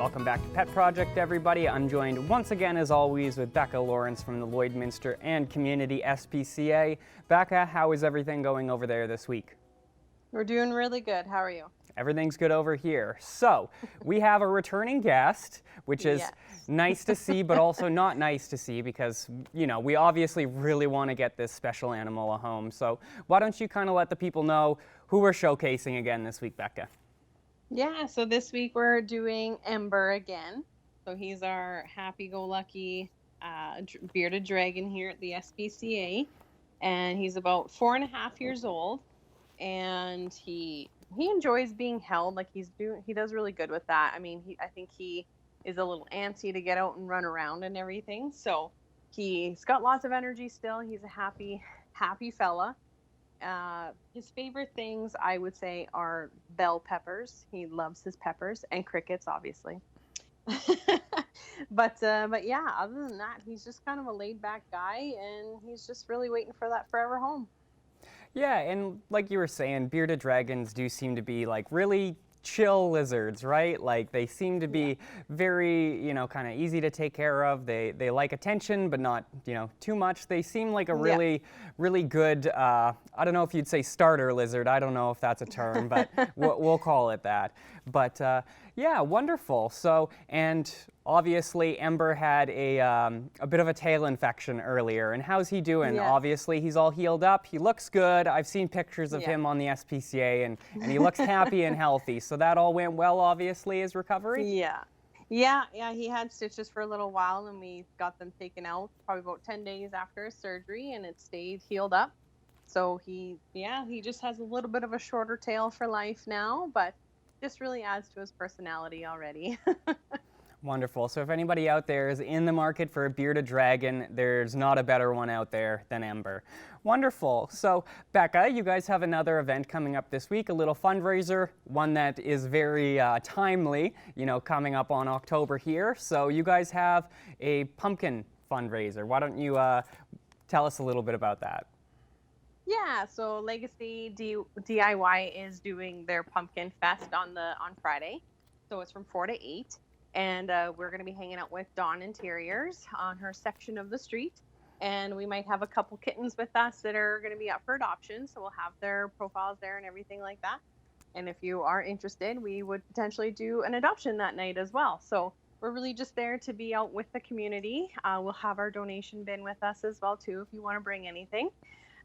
Welcome back to Pet Project, everybody. I'm joined once again, as always, with Becca Lawrence from the Lloydminster and Community SPCA. Becca, how is everything going over there this week? We're doing really good. How are you? Everything's good over here. So, we have a returning guest, which is nice to see, but also not nice to see because, you know, we obviously really want to get this special animal a home. So, why don't you kind of let the people know who we're showcasing again this week, Becca? Yeah, so this week we're doing Ember again. So he's our happy-go-lucky bearded dragon here at the SPCA, and he's about 4.5 years old, and he enjoys being held. Like he does really good with that. I mean, I think he is a little antsy to get out and run around and everything. So he's got lots of energy still. He's a happy fella. His favorite things, I would say, are bell peppers. He loves his peppers, and crickets, obviously. But yeah, other than that, he's just kind of a laid-back guy, and he's just really waiting for that forever home. Yeah, and like you were saying, bearded dragons do seem to be like really chill lizards, right? Like they seem to be very, you know, kind of easy to take care of. They like attention, but not, you know, too much. They seem like a really good, I don't know if you'd say starter lizard. I don't know if that's a term, but we'll call it that. But yeah, wonderful. So, and obviously Ember had a bit of a tail infection earlier. And how's he doing? Yeah. Obviously he's all healed up. He looks good. I've seen pictures of him on the SPCA, and he looks happy and healthy. So that all went well, obviously, his recovery? Yeah, he had stitches for a little while, and we got them taken out probably about 10 days after his surgery, and it stayed healed up. So he just has a little bit of a shorter tail for life now, but just really adds to his personality already. Wonderful. So if anybody out there is in the market for a bearded dragon, there's not a better one out there than Ember. Wonderful. So Becca, you guys have another event coming up this week, a little fundraiser, one that is very timely, you know, coming up on October here. So you guys have a pumpkin fundraiser. Why don't you tell us a little bit about that? Yeah, so Legacy DIY is doing their Pumpkin Fest on Friday. So it's from 4 to 8. And we're going to be hanging out with Dawn Interiors on her section of the street. And we might have a couple kittens with us that are going to be up for adoption. So we'll have their profiles there and everything like that. And if you are interested, we would potentially do an adoption that night as well. So we're really just there to be out with the community. We'll have our donation bin with us as well, too, if you want to bring anything.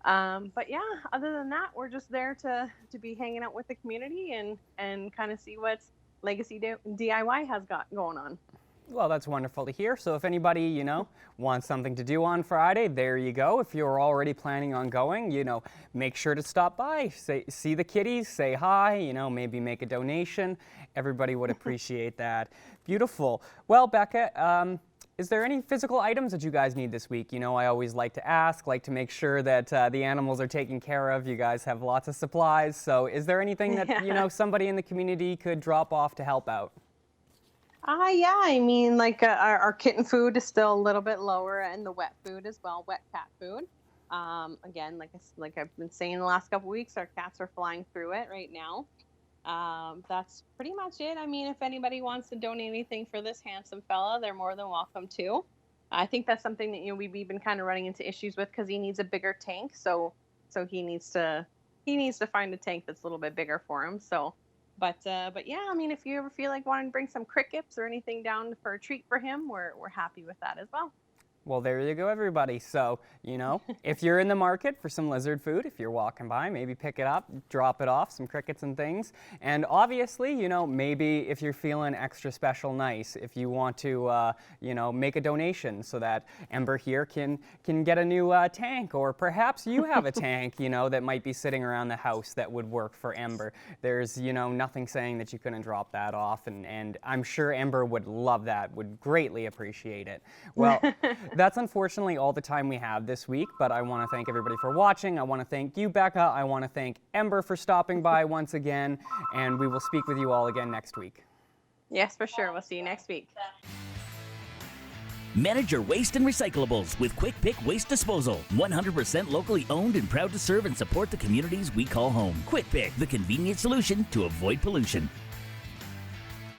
But yeah, other than that, we're just there to be hanging out with the community and kind of see what's Legacy DIY has got going on. Well, that's wonderful to hear. So if anybody, you know, wants something to do on Friday, there you go. If you're already planning on going, you know, make sure to stop by, see the kitties, say hi, you know, maybe make a donation. Everybody would appreciate that. Beautiful. Well, Becca, is there any physical items that you guys need this week? You know, I always like to ask, like to make sure that the animals are taken care of. You guys have lots of supplies. So is there anything that, you know, somebody in the community could drop off to help out? Yeah, I mean, like our kitten food is still a little bit lower, and the wet food as well, wet cat food. Again, like I've been saying the last couple weeks, our cats are flying through it right now. That's pretty much it. I mean, if anybody wants to donate anything for this handsome fella, they're more than welcome to. I think that's something that, you know, we've been kind of running into issues with because he needs a bigger tank. So he needs to find a tank that's a little bit bigger for him. So, but yeah, I mean, if you ever feel like wanting to bring some crickets or anything down for a treat for him, we're happy with that as well. Well, there you go, everybody. So, you know, if you're in the market for some lizard food, if you're walking by, maybe pick it up, drop it off, some crickets and things. And obviously, you know, maybe if you're feeling extra special nice, if you want to, you know, make a donation so that Ember here can get a new tank, or perhaps you have a tank, you know, that might be sitting around the house that would work for Ember. There's, you know, nothing saying that you couldn't drop that off, and I'm sure Ember would love that, would greatly appreciate it. Well, that's unfortunately all the time we have this week, but I want to thank everybody for watching. I want to thank you, Becca. I want to thank Ember for stopping by once again, and we will speak with you all again next week. Yes, for sure. We'll see you next week. Manage your waste and recyclables with Quick Pick Waste Disposal. 100% locally owned and proud to serve and support the communities we call home. Quick Pick, the convenient solution to avoid pollution.